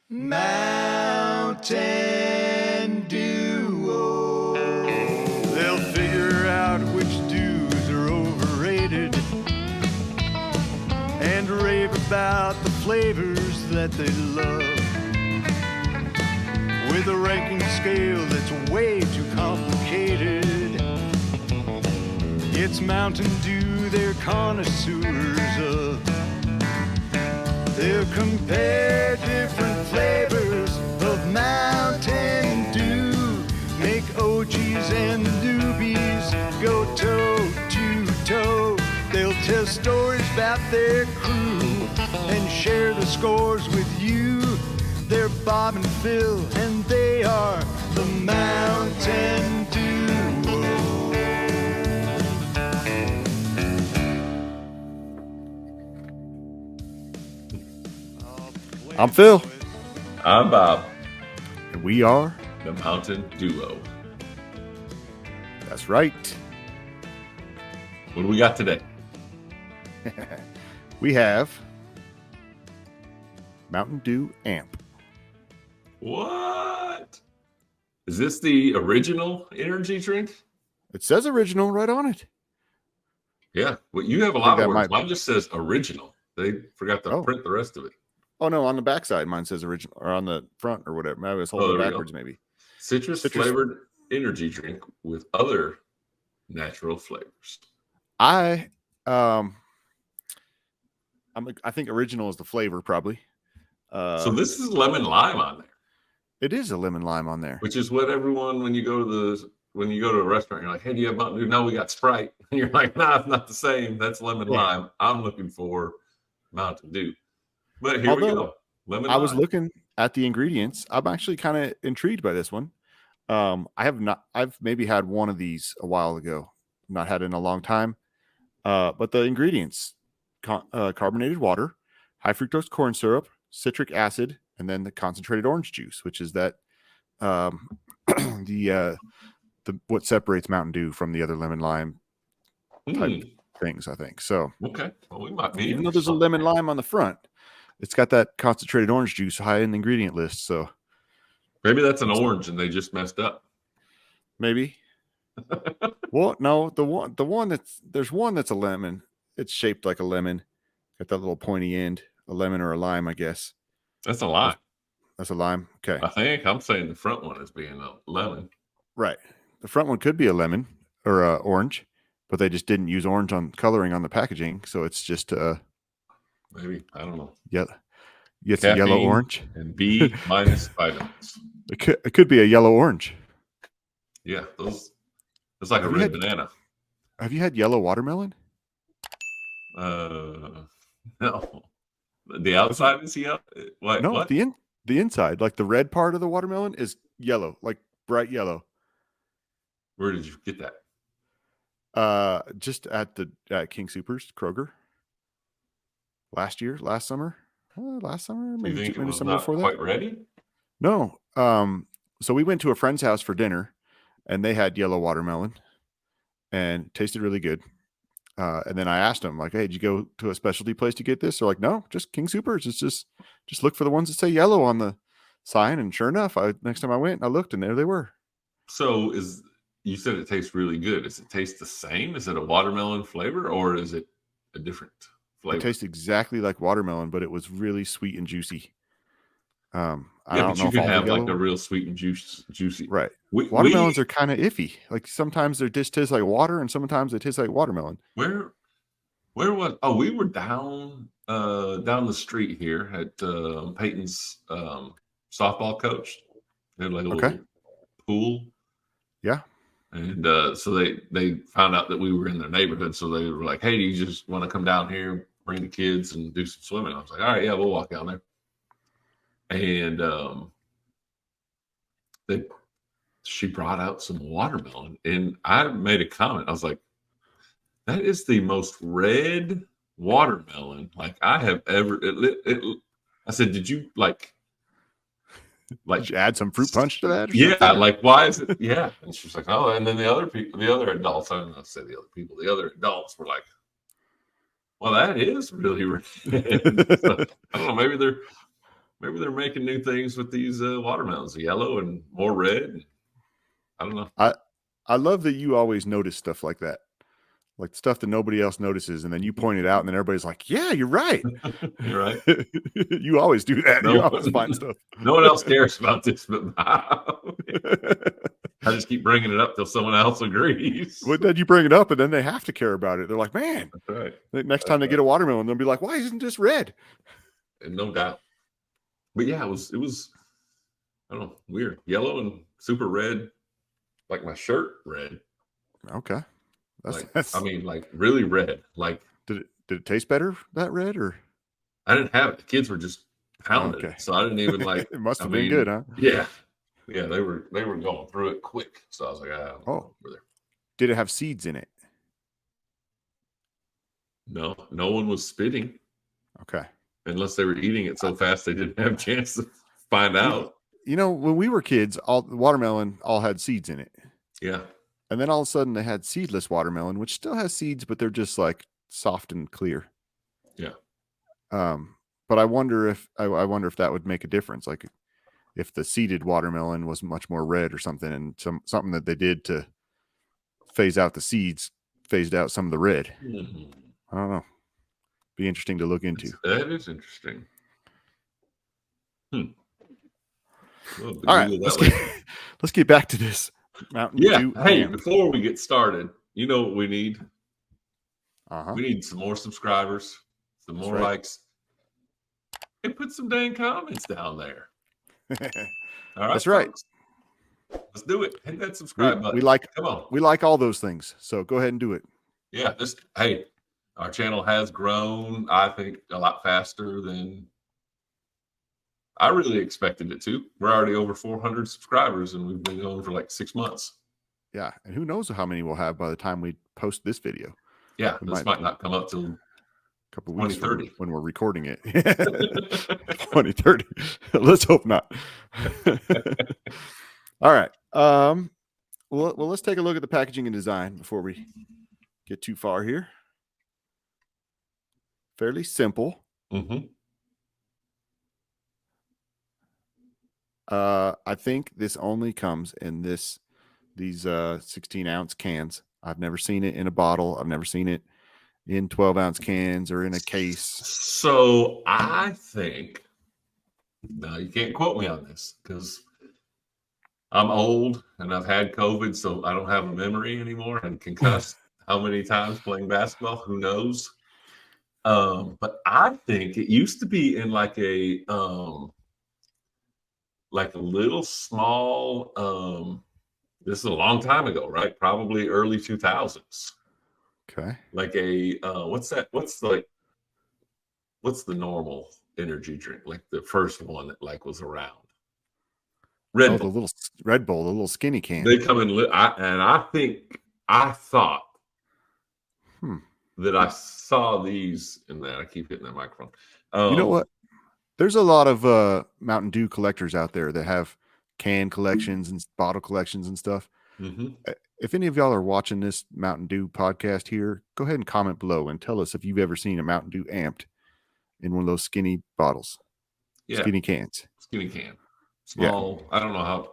Mountain Duo. They'll figure out which dews are overrated and rave about the flavors that they love. With a ranking scale that's way too complicated. It's Mountain Dew they're connoisseurs of. They'll compare different flavors of Mountain Dew. Make OGs and newbies go toe to toe. They'll tell stories about their crew and share the scores with you. They're Bob and Phil, and they are the Mountain Duo. I'm Phil. I'm Bob. And we are the Mountain Duo. That's right. What do we got today? We have Mountain Dew AMP. What? Is this the original energy drink? It says original right on it. Yeah. Well, you have a lot of words. Mine just says original. They forgot to print the rest of it. Oh, no. On the backside, mine says original. Or on the front or whatever. Maybe I was holding it backwards, maybe. Citrus flavored energy drink with other natural flavors. I think original is the flavor, probably. So this is lemon lime on there. It is a lemon lime on there, which is what everyone when you go to a restaurant, you're like, "Hey, do you have Mountain Dew?" No, we got Sprite, and you're like, "Nah, it's not the same. That's lemon lime. I'm looking for Mountain Dew." But here we go. Lemon lime. I was looking at the ingredients. I'm actually kind of intrigued by this one. I've maybe had one of these a while ago. Not had it in a long time. But the ingredients: carbonated water, high fructose corn syrup, citric acid, and then the concentrated orange juice, which is that the what separates Mountain Dew from the other lemon lime type things, I think. So okay, well, we might be even though there's a lemon lime on the front, it's got that concentrated orange juice high in the ingredient list. So maybe that's an orange and they just messed up. Maybe. Well, no, there's one that's a lemon. It's shaped like a lemon, got that little pointy end, a lemon or a lime, I guess. That's a lime. That's a lime. Okay. I think I'm saying the front one is being a lemon. Right. The front one could be a lemon or a orange, but they just didn't use orange on coloring on the packaging, so it's just maybe, I don't know. Yeah. It's a yellow orange and B minus vitamins. It could be a yellow orange. Yeah, it's like a red banana. Have you had yellow watermelon? No. The outside is yellow. What? The inside, like the red part of the watermelon, is yellow, like bright yellow. Where did you get that? Just at King Soopers, Kroger. Last summer, maybe summer before that. Quite ready? No. So we went to a friend's house for dinner, and they had yellow watermelon, and it tasted really good. And then I asked them, like, "Hey, did you go to a specialty place to get this?" They're like, "No, just King Soopers. It's just look for the ones that say yellow on the sign." And sure enough, next time I went, I looked, and there they were. So you said it tastes really good. Does it taste the same? Is it a watermelon flavor, or is it a different flavor? It tastes exactly like watermelon, but it was really sweet and juicy. I don't know you can have like a real sweet and juicy. Right. Watermelons are kind of iffy. Like sometimes they just taste like water, and sometimes they taste like watermelon. Where was? Oh, we were down the street here at Peyton's softball coach. They had like a little pool. Yeah. And so they found out that we were in their neighborhood, so they were like, "Hey, do you just want to come down here, bring the kids, and do some swimming?" I was like, "All right, yeah, we'll walk down there." And she brought out some watermelon, and I made a comment. I was like, "That is the most red watermelon like I have ever." I said, "Did you like?" Did you add some fruit punch to that? Yeah, like why is it? Yeah, and she's like, "Oh," and then the other adults. I don't know, say the other people. The other adults were like, "Well, that is really red." So, I don't know. Maybe they're maybe they're making new things with these watermelons, yellow and more red. I don't know. I love that you always notice stuff like that, like stuff that nobody else notices, and then you point it out, and then everybody's like, "Yeah, you're right." You're right. You always do that. No You always one- find stuff. No one else cares about this, but I just keep bringing it up till someone else agrees. Well, then you bring it up, and then they have to care about it. They're like, "Man." That's right. The next time they get a watermelon, they'll be like, "Why isn't this red?" And no doubt. But yeah, it was I don't know, weird. Yellow and super red, like my shirt red. Okay, I mean, like really red. Like, did it taste better that red, or I didn't have it. The kids were just pounding Okay. it, so I didn't even like. it must have been good, huh? Yeah, they were going through it quick. So I was like, Oh, did it have seeds in it? No one was spitting. Okay. Unless they were eating it so fast they didn't have a chance to find out. You know, when we were kids, all the watermelon all had seeds in it. Yeah. And then all of a sudden they had seedless watermelon, which still has seeds, but they're just like soft and clear. Yeah. But I wonder if that would make a difference. Like if the seeded watermelon was much more red or something, and something that they did to phase out the seeds phased out some of the red. Mm-hmm. I don't know. Be interesting to look into. That is interesting. All right, let's get back to this Mountain Dew. Hey, AMP. before we get started, you know what we need? Uh-huh. We need some more subscribers, some more likes, and put some dang comments down there. All right, that's right. Folks. Let's do it. Hit that subscribe button. Come on. We like all those things, so go ahead and do it. Yeah, hey, our channel has grown, I think, a lot faster than I really expected it to. We're already over 400 subscribers, and we've been going for like 6 months. Yeah, and who knows how many we'll have by the time we post this video. Yeah, this might not come up till a couple of weeks 2030 when we're recording it. 2030. Let's hope not. All right. Well, let's take a look at the packaging and design before we get too far here. Fairly simple. Mm-hmm. I think this only comes in these 16-ounce cans. I've never seen it in a bottle. I've never seen it in 12-ounce cans or in a case. So I think, now you can't quote me on this because I'm old and I've had COVID, so I don't have a memory anymore and concussed how many times playing basketball, who knows? But I think it used to be in like a little small, this is a long time ago, right? Probably early 2000s. Okay. Like a what's that? What's the normal energy drink? Like the first one that like was around. Red Bull. The little Red Bull, the little skinny can. They come in, and I thought that I saw these, and then I keep hitting that microphone. You know what? There's a lot of Mountain Dew collectors out there that have can collections and bottle collections and stuff. Mm-hmm. If any of y'all are watching this Mountain Dew podcast here, go ahead and comment below and tell us if you've ever seen a Mountain Dew amped in one of those skinny bottles. Yeah. Skinny cans. Skinny can. Small. Yeah. I don't know how.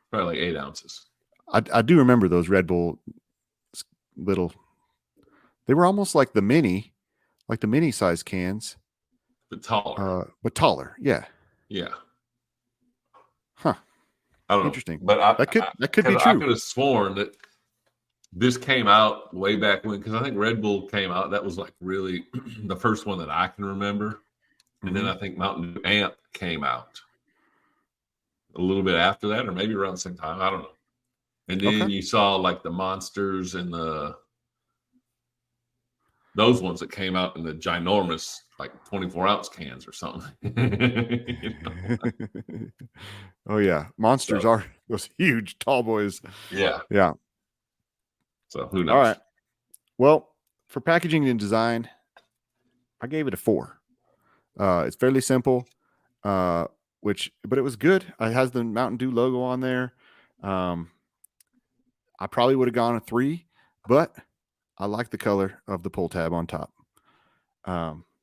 Probably like 8 ounces. I do remember those Red Bull little. They were almost like the mini size cans. But taller. Yeah. Yeah. Huh. I don't know. Interesting. But that could be true. I could have sworn that this came out way back when, because I think Red Bull came out. That was like really the first one that I can remember. And then I think Mountain Dew AMP came out a little bit after that, or maybe around the same time. I don't know. And then you saw like the Monsters and those ones that came out in the ginormous, like 24-ounce cans or something. You know? Oh yeah, Monsters are those huge tall boys. Yeah. So who knows? All right. Well, for packaging and design, I gave it a 4. It's fairly simple, but it was good. It has the Mountain Dew logo on there. I probably would have gone a 3, but I like the color of the pull tab on top.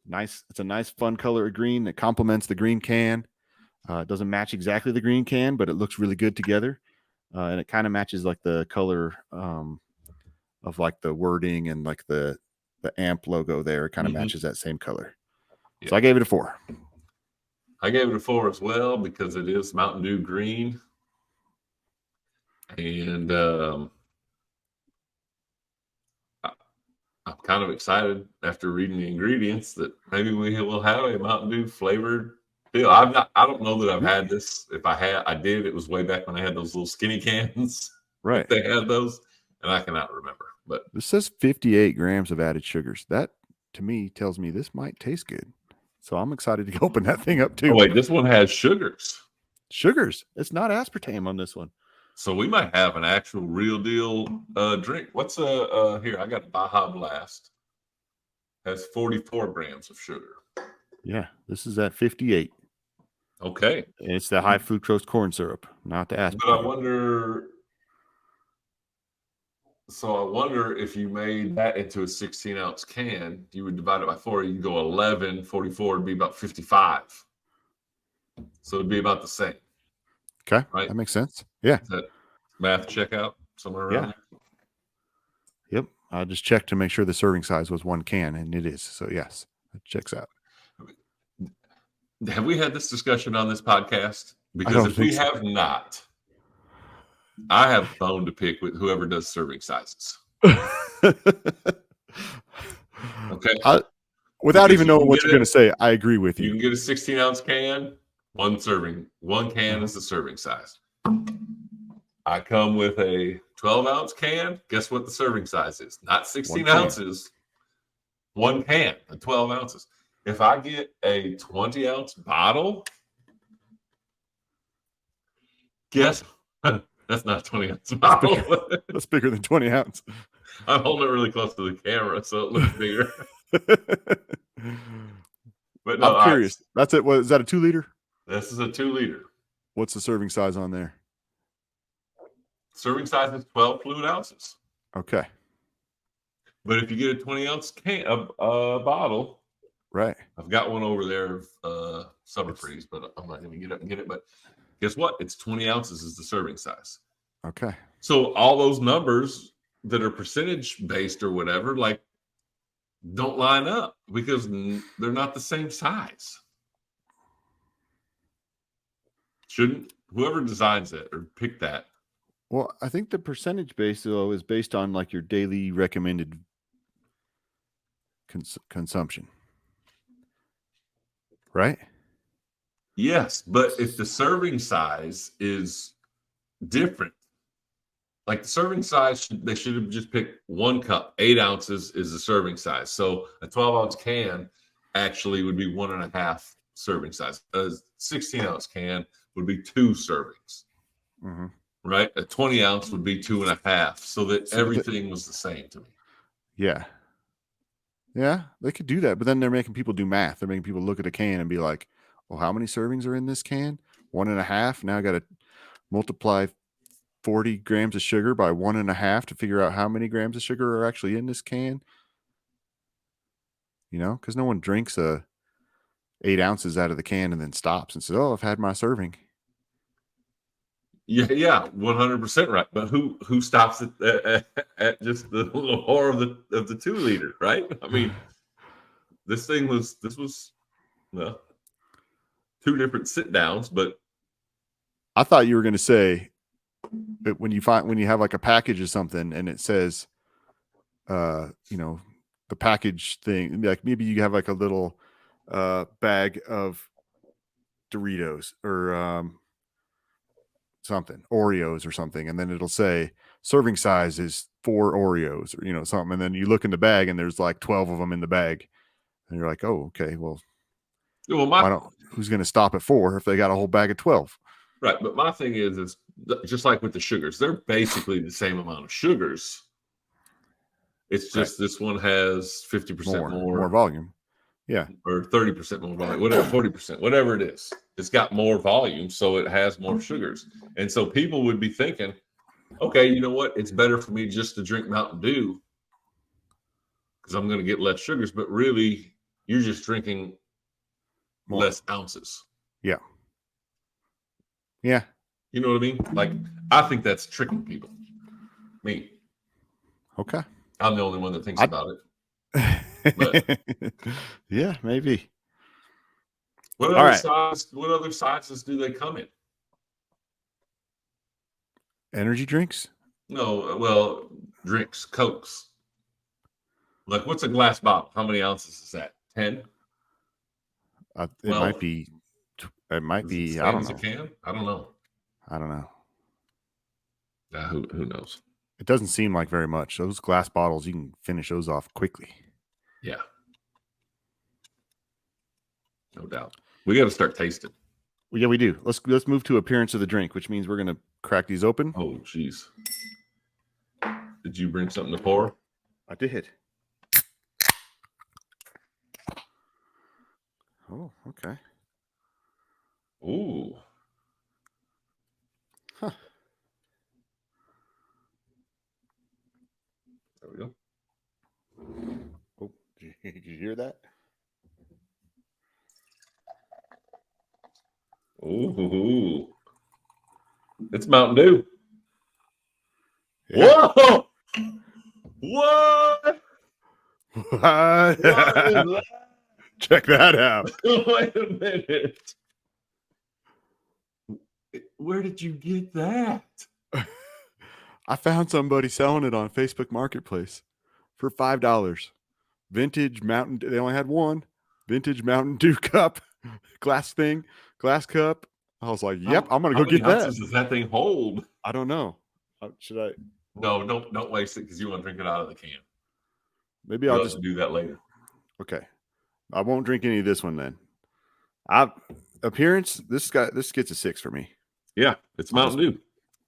Nice. It's a nice, fun color of green that complements the green can. It doesn't match exactly the green can, but it looks really good together. And it kind of matches like the color of like the wording and like the AMP logo there. It kind of matches that same color. Yeah. So I gave it a 4. I gave it a 4 as well because it is Mountain Dew green. And I'm kind of excited after reading the ingredients that maybe we will have a Mountain Dew flavored deal. I don't know that I've had this. If I did. It was way back when I had those little skinny cans. Right. They had those, and I cannot remember. But this says 58 grams of added sugars. That to me tells me this might taste good. So I'm excited to open that thing up too. Oh, wait, this one has sugars. Sugars. It's not aspartame on this one. So we might have an actual real deal drink. What's here? I got a Baja Blast. Has 44 grams of sugar. Yeah, this is at 58. Okay. And it's the high fructose corn syrup, not the aspartame. But I wonder. So I wonder if you made that into a 16-ounce can, you would divide it by 4. You can go 11, 44 would be about 55. So it'd be about the same. Okay, right? That makes sense. Yeah. Does that math check out somewhere around there? Yep. I just checked to make sure the serving size was 1 can, and it is. So yes, it checks out. Have we had this discussion on this podcast? Because if we have not, I have a bone to pick with whoever does serving sizes. Okay. Without even knowing what you're going to say, I agree with you. You can get a 16-ounce can, 1 serving. 1 can is the serving size. I come with a 12-ounce can. Guess what the serving size is? Not 16 ounces. 1 can, 12 ounces. If I get a 20-ounce bottle, guess that's not a 20-ounce bottle. That's bigger than 20 ounce. I'm holding it really close to the camera, so it looks bigger. But no, I'm curious. That's it. What is that? A 2 liter? This is a 2 liter. What's the serving size on there? Serving size is 12 fluid ounces. Okay. But if you get a 20-ounce can, a bottle, right? I've got one over there, Summer Freeze, but I'm not going to get up and get it. But guess what? It's 20 ounces is the serving size. Okay. So all those numbers that are percentage based or whatever, like, don't line up because they're not the same size. Shouldn't whoever designs it or pick that? Well, I think the percentage base though is based on like your daily recommended consumption, right? Yes, but if the serving size is different, like the serving size, they should have just picked 1 cup. 8 ounces is the serving size. So a 12-ounce can actually would be 1.5 serving size. A 16-ounce can would be 2 servings. Mm-hmm. Right? A 20-ounce would be 2.5, so that everything was the same to me. Yeah. Yeah, they could do that, but then they're making people do math. They're making people look at a can and be like, well, how many servings are in this can? 1.5. Now I got to multiply 40 grams of sugar by 1.5 to figure out how many grams of sugar are actually in this can. You know, because no one drinks 8 ounces out of the can and then stops and says, oh, I've had my serving. Yeah, 100% right. But who stops at just the little horror of the 2 liter, right? I mean, this was well, 2 different sit downs, but I thought you were going to say that when you have like a package or something and it says, you know, the package thing, like maybe you have like a little bag of Doritos or something, Oreos or something, and then it'll say serving size is 4 Oreos or, you know, something, and then you look in the bag and there's like 12 of them in the bag and you're like, oh, okay, well who's going to stop at 4 if they got a whole bag of 12? Right, but my thing is just like with the sugars, they're basically the same amount of sugars. It's just This one has 50% more volume. Yeah. Or 30% more volume, whatever, 40%, whatever it is. It's got more volume, so it has more sugars. And so people would be thinking, okay, you know what? It's better for me just to drink Mountain Dew because I'm going to get less sugars. But really, You're just drinking More. less ounces. Yeah. Yeah. You know what I mean? Like, I think that's tricking people. Me. Okay. I'm the only one that thinks about it. But yeah, maybe. what All other right. size? What other sizes do they come in? Energy drinks? No, well, drinks, Cokes. Like, what's a glass bottle? How many ounces is that? 10? It might be. It might be. I don't know. A can? I don't know. I don't know. Who knows? It doesn't seem like very much. Those glass bottles, you can finish those off quickly. Yeah. No doubt. We got to start tasting. Well, yeah, we do. Let's move to appearance of the drink, which means we're gonna crack these open. Oh, jeez. Did you bring something to pour? I did. Oh, okay. Ooh. Huh. There we go. Oh, did you hear that? Ooh. It's Mountain Dew. Yeah. Whoa! What? What? Check that out. Wait a minute. Where did you get that? I found somebody selling it on Facebook Marketplace for $5. Vintage Mountain. They only had one vintage Mountain Dew cup, glass cup. I was like, "Yep, I'm gonna go get that." Does that thing hold? I don't know. Should I? No, don't waste it because you want to drink it out of the can. Maybe I'll just do that later. Okay, I won't drink any of this one then. Appearance. This gets a 6 for me. Yeah, it's Mountain Dew.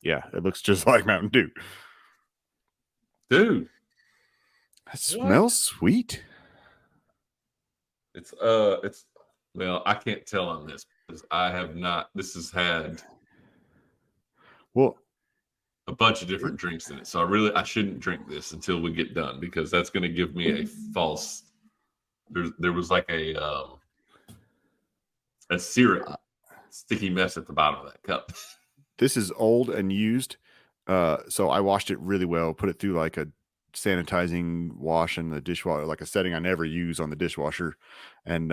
Yeah, it looks just like Mountain Dew. Dude, it smells sweet. It's well, I can't tell on this because I have not. This has had a bunch of different drinks in it, so I shouldn't drink this until we get done because that's going to give me a false. There was like a syrup sticky mess at the bottom of that cup. This is old and used, so I washed it really well. Put it through like a sanitizing wash in the dishwasher, like a setting I never use on the dishwasher, and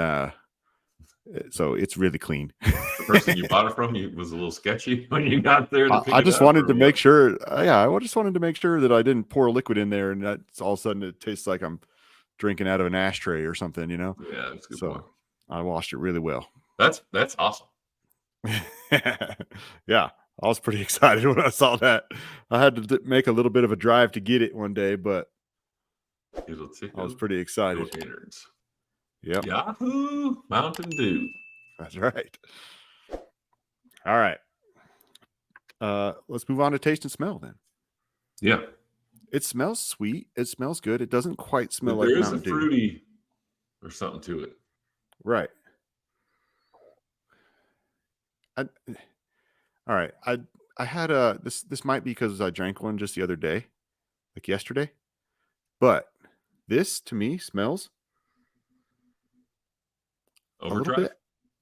so it's really clean. The person you bought it from was a little sketchy when you got there. I just wanted to make sure. I just wanted to make sure that I didn't pour liquid in there, and that's all of a sudden it tastes like I'm drinking out of an ashtray or something. You know? Yeah, that's a good point. I washed it really well. That's awesome. Yeah. I was pretty excited when I saw that. I had to make a little bit of a drive to get it one day, but I was pretty excited. Yep. Yahoo! Mountain Dew. That's right. All right. Let's move on to taste and smell then. Yeah. It smells sweet. It smells good. It doesn't quite smell like Mountain Dew. There is a fruity or something to it. Right. All right. I had this might be because I drank one just the other day, like yesterday. But this to me smells Overdrive?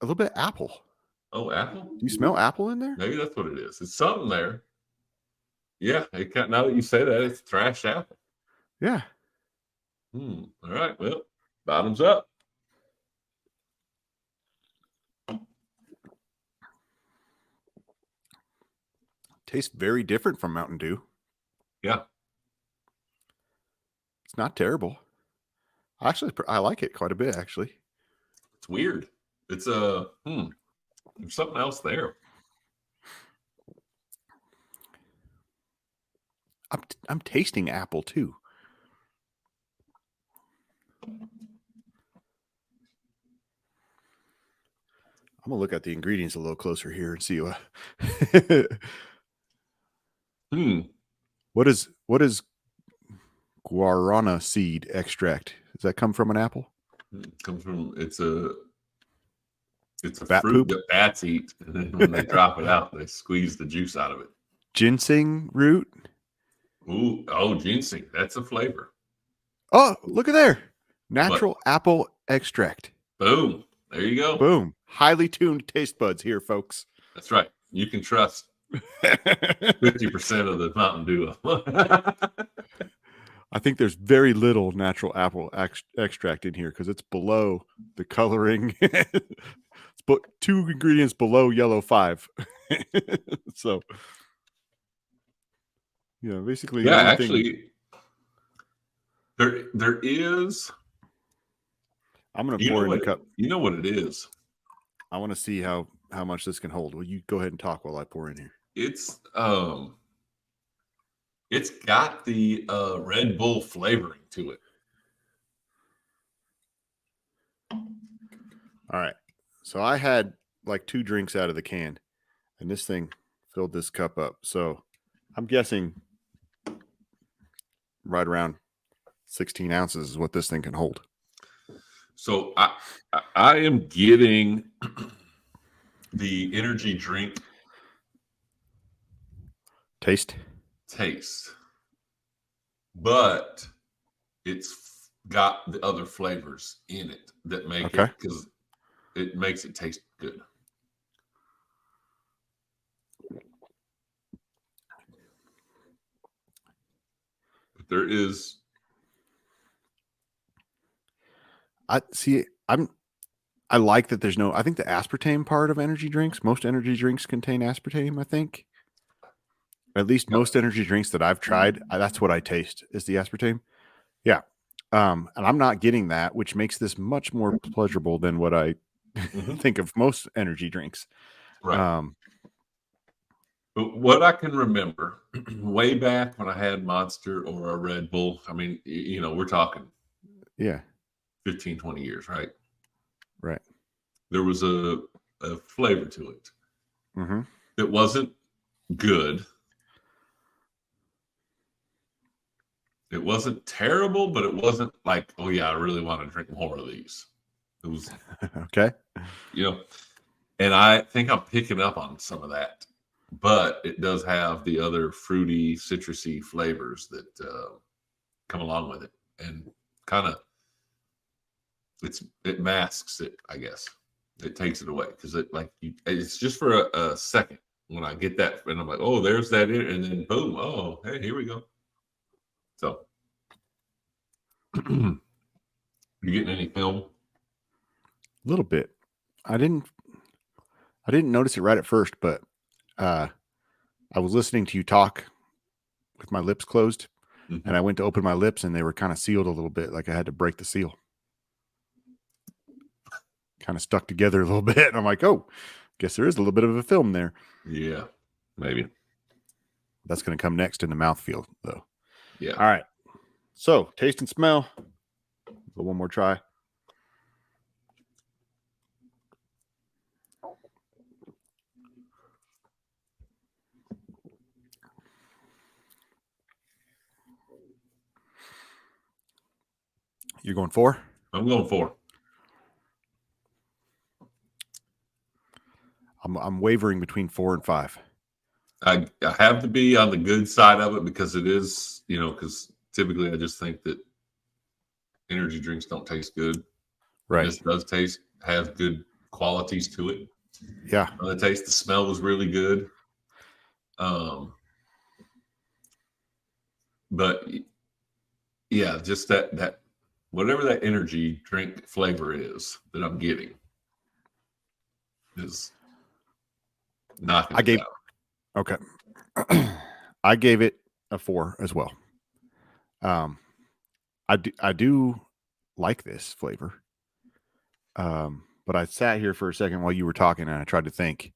A little bit apple. Oh, apple? Do you smell apple in there? Maybe that's what it is. It's something there. Yeah, now that you say that, it's thrashed apple. Yeah. All right. Well, bottoms up. Tastes very different from Mountain Dew. Yeah. It's not terrible. I like it quite a bit, actually. It's weird. It's there's something else there. I'm tasting apple too. I'm gonna look at the ingredients a little closer here and see what. What is guarana seed extract? Does that come from an apple? It comes from it's a bat fruit poop that bats eat, and then when they drop it out, they squeeze the juice out of it. Ginseng root. Ginseng. That's a flavor. Oh, look at there. Natural apple extract. Boom. There you go. Boom. Highly tuned taste buds here, folks. That's right. You can trust 50% of the Mountain Dew. I think there's very little natural apple extract in here because it's below the coloring. It's 2 ingredients below yellow 5. So, basically, Yeah, the only actually, there is. I'm going to pour in the cup. You know what it is? I want to see how much this can hold. Will you go ahead and talk while I pour in here? It's got the Red Bull flavoring to it. All right. So I had like 2 drinks out of the can, and this thing filled this cup up. So I'm guessing right around 16 ounces is what this thing can hold. So I am getting the energy drink taste, but it's got the other flavors in it that make it, because it makes it taste good. But there is. I like that there's no, I think the aspartame part of energy drinks, most energy drinks contain aspartame, I think. At least most energy drinks that I've tried, that's what I taste is the aspartame. Yeah. And I'm not getting that, which makes this much more pleasurable than what I think of most energy drinks. Right. But what I can remember way back when I had Monster or a Red Bull, I mean, we're talking 15, 20 years, right? Right. There was a flavor to it. Mm-hmm. It wasn't good. It wasn't terrible, but it wasn't like, oh yeah, I really want to drink more of these. It was okay. And I think I'm picking up on some of that, but it does have the other fruity, citrusy flavors that come along with it, and kind of it masks it, I guess. It takes it away because it's just for a second when I get that, and I'm like, oh, there's that in, and then boom, oh, hey, here we go. So, you getting any film? A little bit. I didn't notice it right at first, but I was listening to you talk with my lips closed, and I went to open my lips, and they were kind of sealed a little bit, like I had to break the seal. Kind of stuck together a little bit, and I'm like, oh, guess there is a little bit of a film there. Yeah, maybe. That's going to come next in the mouthfeel, though. Yeah. All right. So, taste and smell. Go one more try. You're going 4? I'm going 4. I'm wavering between 4 and 5. I have to be on the good side of it because it is, because typically I just think that energy drinks don't taste good. Right. This does have good qualities to it. Yeah. The taste, the smell was really good. But yeah, just that whatever that energy drink flavor is that I'm getting is knocking it out. Okay. I gave it a 4 as well. I do like this flavor. But I sat here for a second while you were talking, and I tried to think,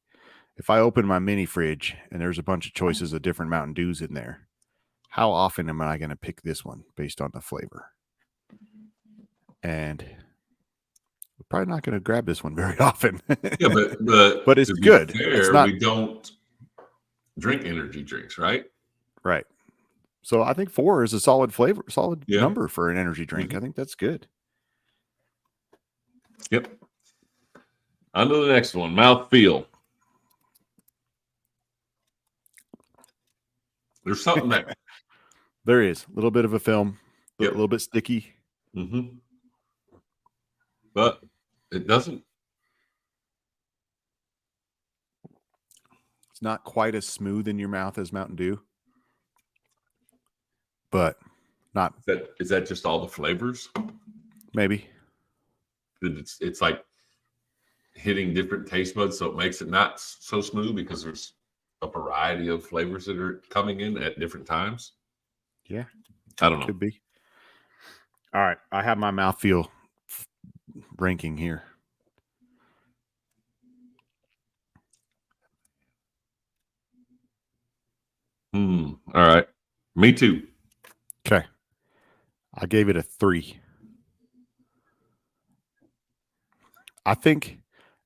if I open my mini fridge and there's a bunch of choices of different Mountain Dews in there, how often am I going to pick this one based on the flavor? And we're probably not going to grab this one very often. Yeah, but it's good. Fair, we don't drink energy drinks, right? Right. So I think 4 is a solid number for an energy drink. I think that's good. Yep. On to the next one, mouthfeel. There's something there. There is a little bit of a film, a little bit sticky. Mm-hmm. but it doesn't. It's not quite as smooth in your mouth as Mountain Dew, but not Is that just all the flavors? maybe. It's like hitting different taste buds, so it makes it not so smooth because there's a variety of flavors that are coming in at different times. Yeah, I don't know. could be. All right, I have my mouthfeel ranking here. All right. Me too. Okay. I gave it a 3. I think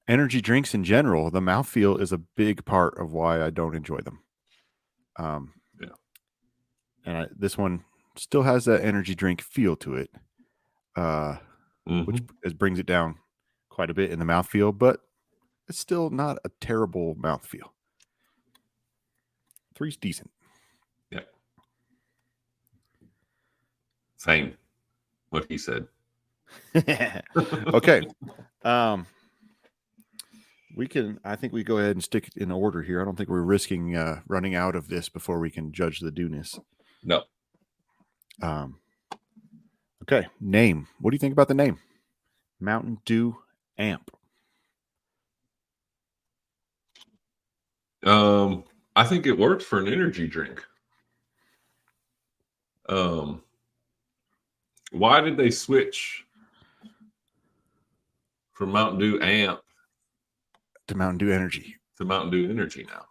energy drinks in general, the mouthfeel is a big part of why I don't enjoy them. Yeah. And this one still has that energy drink feel to it, which brings it down quite a bit in the mouthfeel, but it's still not a terrible mouthfeel. 3's decent. Yeah. Same. What he said. Okay. I think we go ahead and stick it in order here. I don't think we're risking running out of this before we can judge the dewness. No. Okay. Name. What do you think about the name? Mountain Dew Amp. I think it works for an energy drink. Why did they switch from Mountain Dew Amp To Mountain Dew Energy. to Mountain Dew Energy now?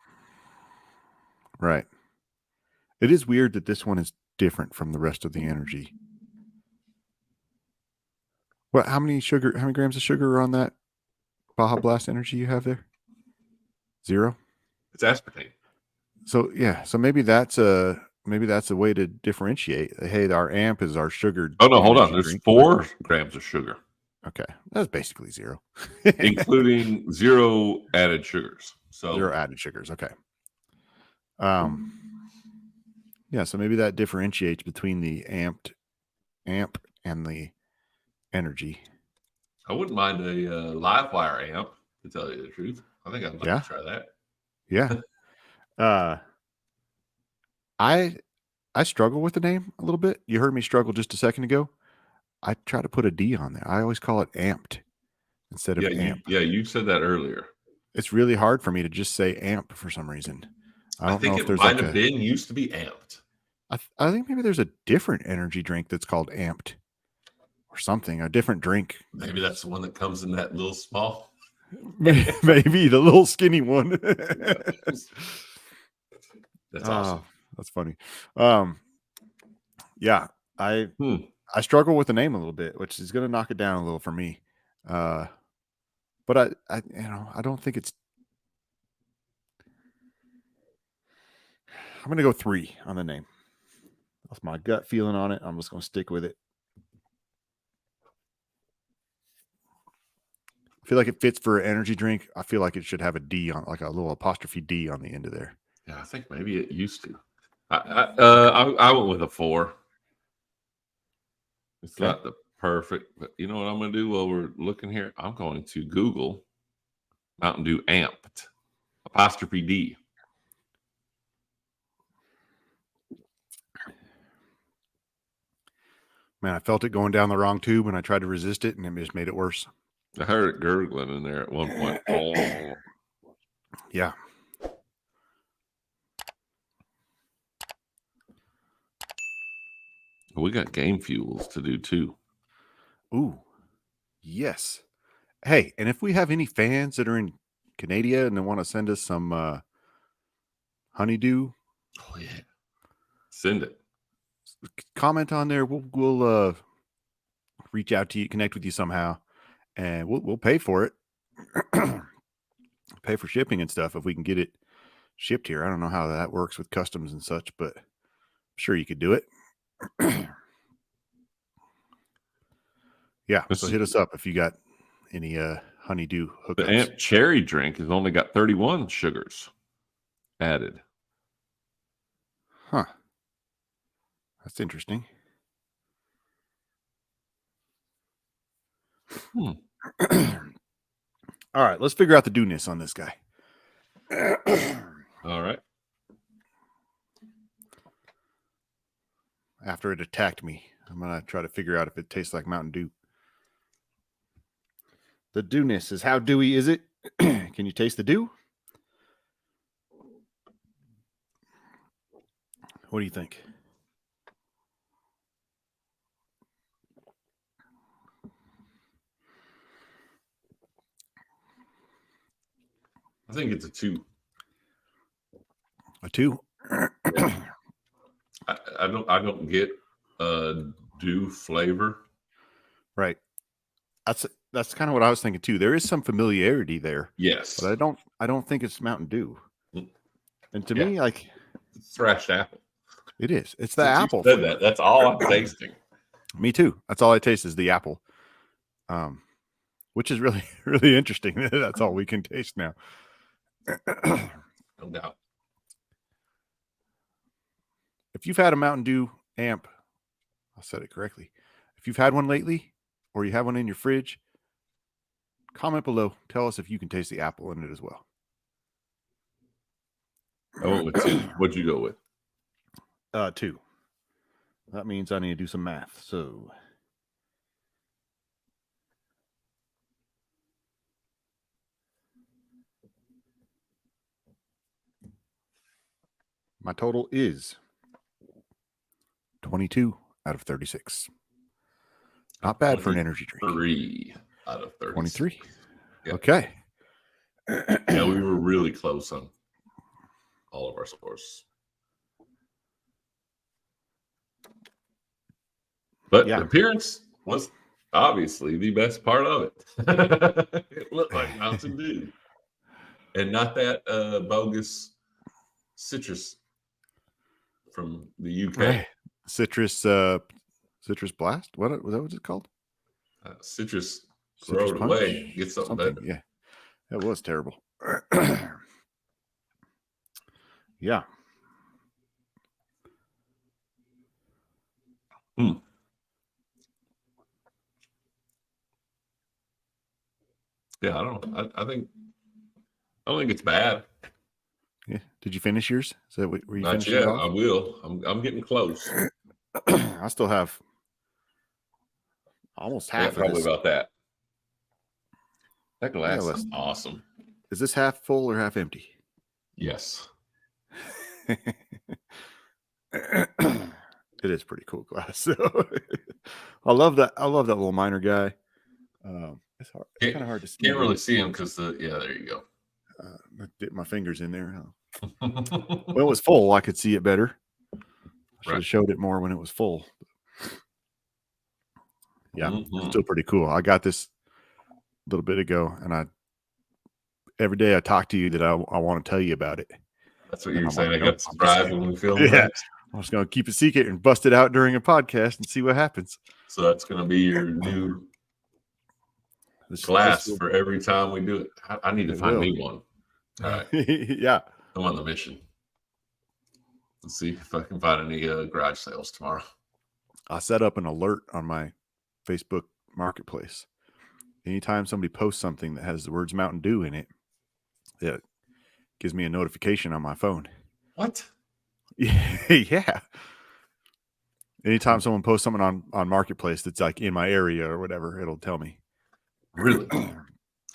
Right. It is weird that this one is different from the rest of the energy. What? How many grams of sugar are on that Baja Blast Energy you have there? 0? It's aspartame. So yeah, so maybe that's a way to differentiate. Hey, our amp is our sugar. Oh no, hold on. energy There's drink. 4 grams of sugar, Okay, that's basically 0, including 0 added sugars. So 0 added sugars. Okay. Yeah, so maybe that differentiates between the amp and the energy. I wouldn't mind a live wire amp, to tell you the truth. I think I'd like to try that. Yeah. I struggle with the name a little bit. You heard me struggle just a second ago. I try to put a D on there. I always call it amped instead of amp. You said that earlier. It's really hard for me to just say amp for some reason. I don't know if there's might have been used to be amped. I think maybe there's a different energy drink that's called amped or something, a different drink. Maybe that's the one that comes in that little small. Maybe the little skinny one. That's awesome. That's funny. Yeah, I struggle with the name a little bit, which is going to knock it down a little for me. But I don't think it's. I'm going to go 3 on the name. That's my gut feeling on it. I'm just going to stick with it. I feel like it fits for an energy drink. I feel like it should have a D on, like a little apostrophe D on the end of there. Yeah, I think maybe it used to. I went with a 4. It's not the perfect, but you know what I'm going to do while we're looking here? I'm going to Google Mountain Dew Amped, apostrophe D. Man, I felt it going down the wrong tube and I tried to resist it and it just made it worse. I heard it gurgling in there at one point. Oh. Yeah. We got game fuels to do too. Ooh, yes. Hey, and if we have any fans that are in Canada and they want to send us some honeydew, oh yeah, send it. Comment on there. We'll reach out to you, connect with you somehow, and we'll pay for it. Pay for shipping and stuff if we can get it shipped here. I don't know how that works with customs and such, but I'm sure you could do it. Yeah, so hit us up if you got any honeydew hookups. The Amp Cherry drink has only got 31 sugars added. Huh. That's interesting. All right, let's figure out the do-ness on this guy. All right. After it attacked me, I'm going to try to figure out if it tastes like Mountain Dew. The do-ness is how dewy is it? Can you taste the dew? What do you think? I think it's a 2. A 2? Yeah. I don't get dew flavor. Right. That's kind of what I was thinking too. There is some familiarity there. Yes. But I don't think it's Mountain Dew. And to Yeah. me, like, It's thrashed apple. it is. It's the Since apple. you said that. That's all I'm tasting. Me too. That's all I taste is the apple. Which is really, really interesting. That's all we can taste now. No doubt. If you've had a Mountain Dew amp, I said it correctly. If you've had one lately or you have one in your fridge, comment below. Tell us if you can taste the apple in it as well. I went with 2. What'd you go with? 2. That means I need to do some math. So my total is 22 out of 36. Not bad for an energy drink. 3 out of 30. 23. Yeah. Okay. Yeah, we were really close on all of our scores. But Yeah. the appearance was obviously the best part of it. It looked like Mountain Dew. And not that bogus citrus from the UK. Right. Citrus Blast? What was that? What's it called? Citrus Citrus throw it punch? away. Get something better. Yeah. That was terrible. Yeah. Yeah, I don't know. I don't think it's bad. Yeah. Did you finish yours? Is that were you Not finishing yet. it I off? will. I'm getting close. I still have almost half of Probably this. about that. That glass less. is awesome. Is this half full or half empty? Yes. It is pretty cool glass. So I love that. I love that little miner guy. It's hard. It's kind of hard to see. Can't really see him because there you go. I dip my fingers in there. When it was full, I could see it better. I should have showed it more when it was full. Yeah, it's still pretty cool. I got this a little bit ago, and every day I talk to you that I want to tell you about it. That's what you're saying. I got surprised when we filmed that. I was going to keep it secret and bust it out during a podcast and see what happens. So that's going to be your new glass for every time we do it. I need to find me one. All right. Yeah. I'm on the mission. Let's see if I can find any garage sales tomorrow. I set up an alert on my Facebook Marketplace. Anytime somebody posts something that has the words Mountain Dew in it, it gives me a notification on my phone. What? Yeah. Anytime someone posts something on Marketplace that's like in my area or whatever, it'll tell me. Really?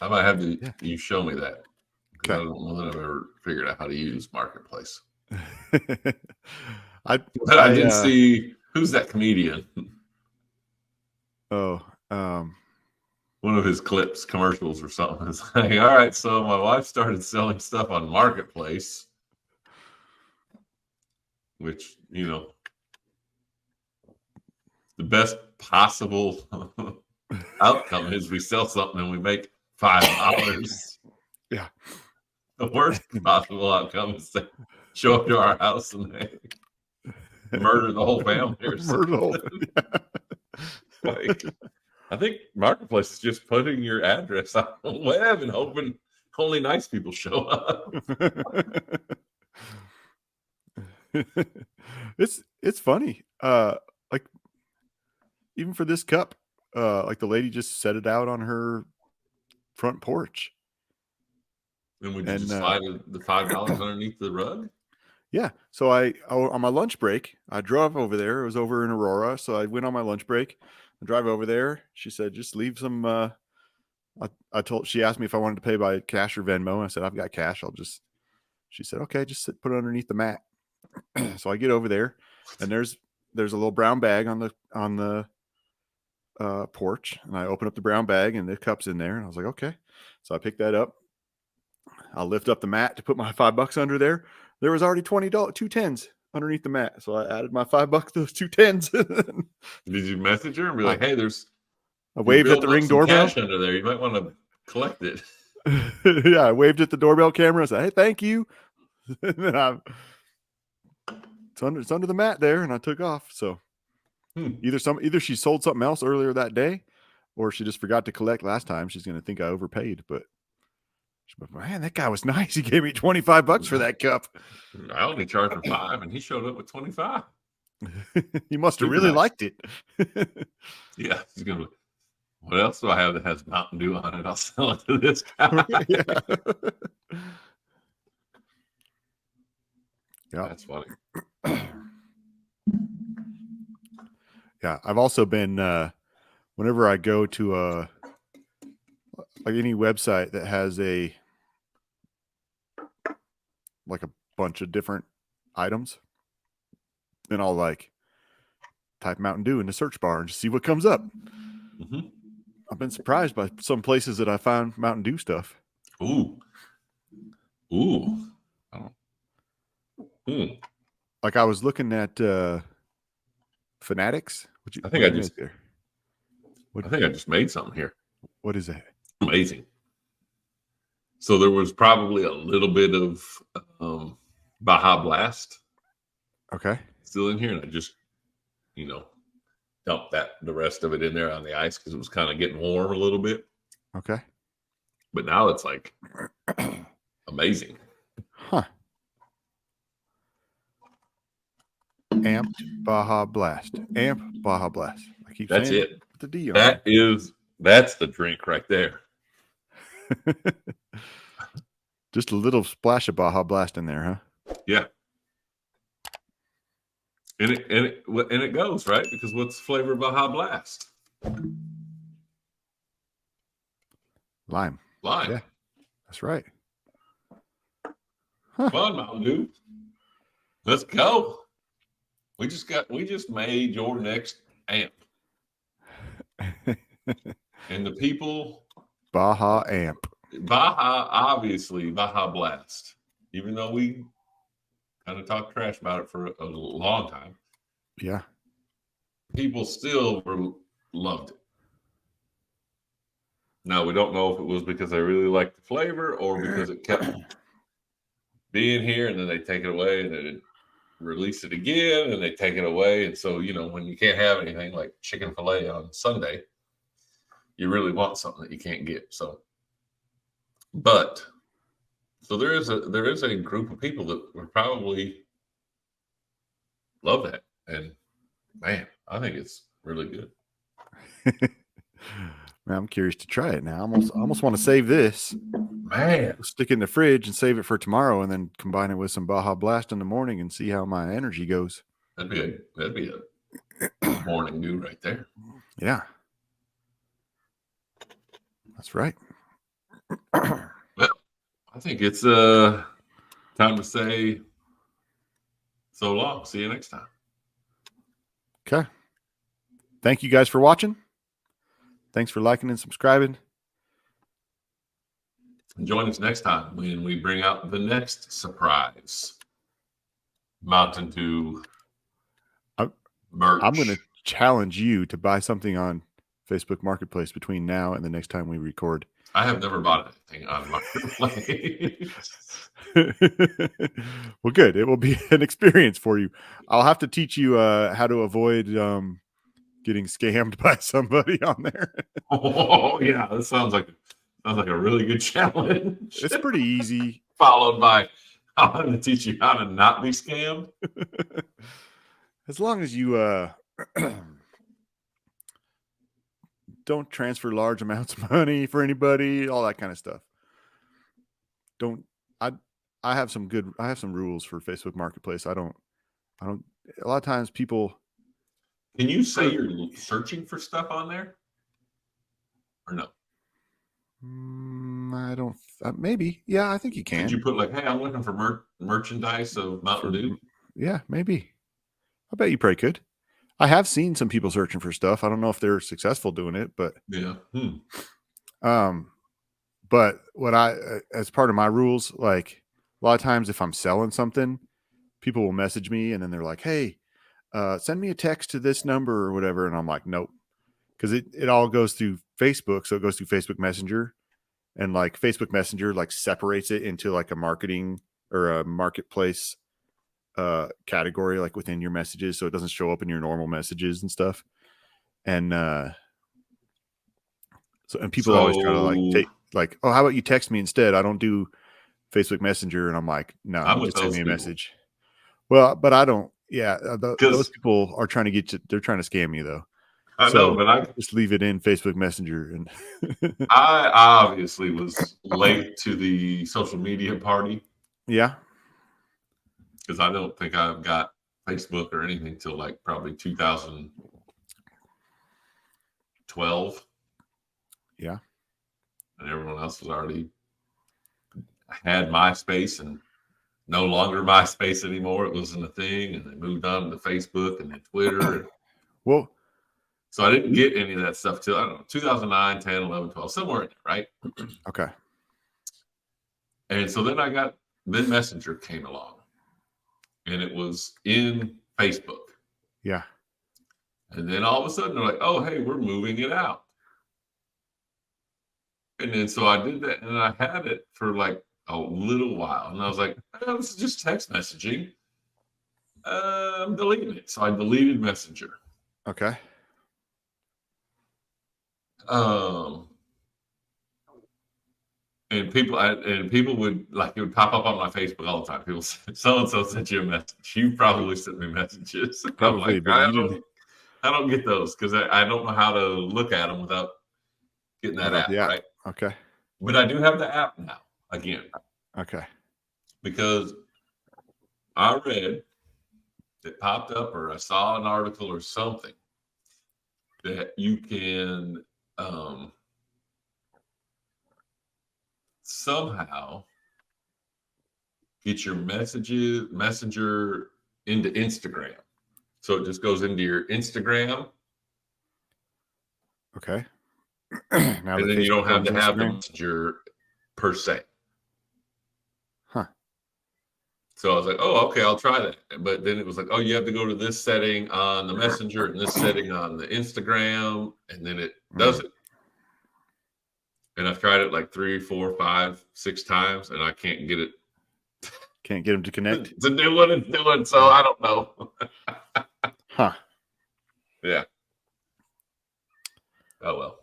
I might have you show me that. Okay. I don't know that I've ever figured out how to use Marketplace. I did see, who's that comedian? Oh, one of his commercials or something. It's like, all right, so my wife started selling stuff on Marketplace, which, the best possible outcome is we sell something and we make $5. Yeah. The worst possible outcome is to show up to our house and they murder the whole family or something. Like, I think Marketplace is just putting your address on the web and hoping only nice people show up. It's funny. Like even for this cup, like the lady just set it out on her front porch. And would you just slide the $5 underneath the rug? Yeah. So on my lunch break, I drove over there. It was over in Aurora. So I went on my lunch break. I drive over there. She said, just leave some. She asked me if I wanted to pay by cash or Venmo. I said, I've got cash. She said, okay, just put it underneath the mat. So I get over there, and there's a little brown bag on the porch, and I open up the brown bag, and the cup's in there. And I was like, okay. So I pick that up. I'll lift up the mat to put my $5 under there. There was already two tens underneath the mat. So I added my $5 to those 2 tens. Did you message her and be like, hey, I waved at the Ring doorbell. Cash under there. You might want to collect it. Yeah, I waved at the doorbell camera. I said, hey, thank you. And then it's under the mat there, and I took off. So either she sold something else earlier that day, or she just forgot to collect last time. She's going to think I overpaid, but man, that guy was nice. He gave me $25 for that cup. I only charged him $5, and he showed up with 25. He must have really liked it. Yeah, he's gonna. What else do I have that has Mountain Dew on it? I'll sell it to this guy. Yeah. Yeah, that's funny. Yeah, I've also been whenever I go to like any website that has a bunch of different items, then I'll type Mountain Dew in the search bar and just see what comes up. Mm-hmm. I've been surprised by some places that I found Mountain Dew stuff. Ooh. Like I was looking at Fanatics. I think I just made something here. What is that? Amazing. So there was probably a little bit of Baja Blast. Okay. Still in here, and I just, dumped the rest of it in there on the ice because it was kind of getting warm a little bit. Okay. But now it's amazing. Huh. Amped Baja Blast. Amp Baja Blast. I keep That's saying it. The D on That's the drink right there. Just a little splash of Baja Blast in there, huh? Yeah. And it goes, right? Because what's the flavor of Baja Blast? Lime. Yeah. That's right. Huh. Fun, Mountain Dew. Let's go. We just made your next amp. And the people. Baja Amp. Baja, obviously, Baja Blast. Even though we kind of talked trash about it for a long time. Yeah. People still loved it. Now, we don't know if it was because they really liked the flavor or because it kept being here and then they take it away and then release it again and they take it away. And so, when you can't have anything like chicken filet on Sunday, you really want something that you can't get. So there is a group of people that would probably love that. And man, I think it's really good. Man, I'm curious to try it now. I almost want to save this. Man, stick it in the fridge and save it for tomorrow, and then combine it with some Baja Blast in the morning and see how my energy goes. That'd be a morning dew right there. Yeah, that's right. Well, I think it's time to say so long. See you next time. Okay. Thank you guys for watching. Thanks for liking and subscribing. Join us next time when we bring out the next surprise Mountain Dew merch. I'm going to challenge you to buy something on Facebook Marketplace between now and the next time we record. I have never bought anything on Marketplace. Well, good. It will be an experience for you. I'll have to teach you how to avoid getting scammed by somebody on there. Oh yeah, that sounds like a really good challenge. It's pretty easy. Followed by I'm going to teach you how to not be scammed. As long as you don't transfer large amounts of money for anybody, all that kind of stuff. I have some rules for Facebook Marketplace. I don't, a lot of times people. Can you say you're searching for stuff on there? Or no? I don't, maybe. Yeah, I think you can. Could you put like, hey, I'm looking for merchandise of Mountain Dew? Yeah, maybe. I bet you probably could. I have seen some people searching for stuff. I don't know if they're successful doing it, but yeah. But what as part of my rules, like a lot of times if I'm selling something, people will message me and then they're like, hey, send me a text to this number or whatever. And I'm like, nope. Because it all goes through Facebook. So it goes through Facebook Messenger. And like Facebook Messenger like separates it into like a marketing or a marketplace category like within your messages. So it doesn't show up in your normal messages and stuff. And people always try to like take like, oh, how about you text me instead? I don't do Facebook Messenger. And I'm like, no, you just send me a message. Well, but I don't. Yeah, those people are trying to get you. They're trying to scam you though. I know, but I just leave it in Facebook Messenger. And I obviously was late to the social media party. Yeah, because I don't think I've got Facebook or anything till like probably 2012. Yeah. And everyone else was already had MySpace and no longer MySpace anymore. It wasn't a thing. And they moved on to Facebook and then Twitter. Well, so I didn't get any of that stuff till, I don't know, 2009, 10, 11, 12, somewhere in there, right? Okay. And so then then Messenger came along and it was in Facebook. Yeah. And then all of a sudden they're like, oh, hey, we're moving it out. And then so I did that and I had it for like a little while. And I was like, oh, this is just text messaging. I'm deleting it. So I deleted Messenger. Okay. And people would like, it would pop up on my Facebook all the time. People say, so-and-so sent you a message. You probably sent me messages. Probably, like, but I don't get those because I don't know how to look at them without getting that app, right? Okay. But I do have the app now again. Okay. Because I read, it popped up or I saw an article or something that you can somehow get your messenger into Instagram. So it just goes into your Instagram. Okay. And then you don't have to have the messenger per se. Huh. So I was like, oh, okay, I'll try that. But then it was like, oh, you have to go to this setting on the messenger and this setting on the Instagram. And then it does it. And I've tried it like 3, 4, 5, 6 times and I can't get it. Can't get them to connect. To do what it's doing. So I don't know. Huh. Yeah. Oh, well.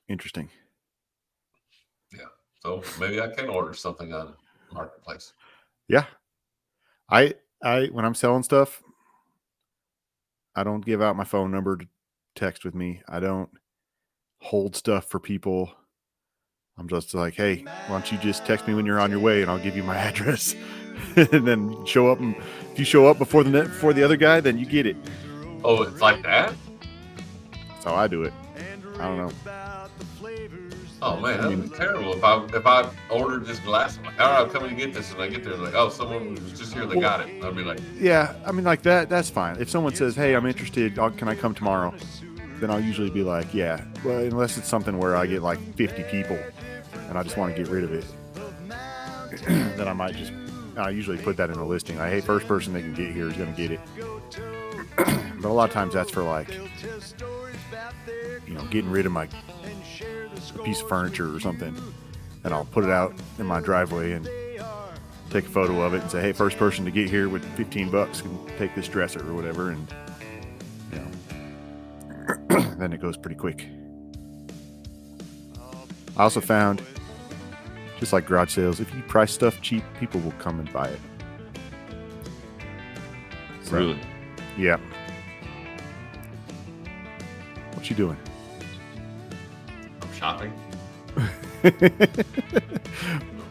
Interesting. Yeah. So maybe I can order something on Marketplace. Yeah. I when I'm selling stuff, I don't give out my phone number to text with me. I don't hold stuff for people. I'm just like, hey, why don't you just text me when you're on your way and I'll give you my address. And then show up. And if you show up before the other guy, then you get it. Oh, it's like that? That's how I do it. I don't know. Oh man, that would be terrible if I ordered this glass. I'm like, all right, I'm coming to get this, and I get there, like, oh, someone was just here, they got it. I'd be like, yeah, I mean, like that's fine. If someone says, hey, I'm interested, can I come tomorrow? Then I'll usually be like, yeah. Well, unless it's something where I get like 50 people, and I just want to get rid of it, then I usually put that in a listing. Like, hey, first person that can get here is going to get it. But a lot of times that's for like, getting rid of my piece of furniture or something, and I'll put it out in my driveway and take a photo of it and say, hey, first person to get here with $15 can take this dresser or whatever, and then it goes pretty quick. I also found, just like garage sales, if you price stuff cheap, people will come and buy it. So, really? Yeah. What you doing? shopping.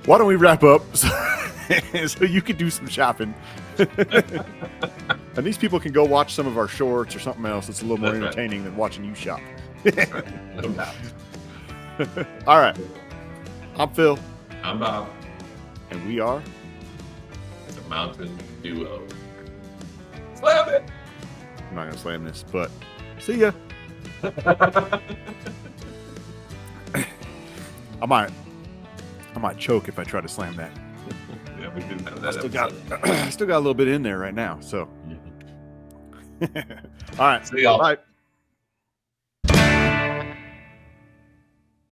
Why don't we wrap up so you can do some shopping? And these people can go watch some of our shorts or something else that's a little more That's right. entertaining than watching you shop. No doubt. All right. I'm Phil, I'm Bob, and we are. the Mountain Duo. Slam it! I'm not going to slam this, but see ya. I might choke if I try to slam that. Yeah, we didn't have I that. still got a little bit in there right now. So, all right. See y'all. Bye.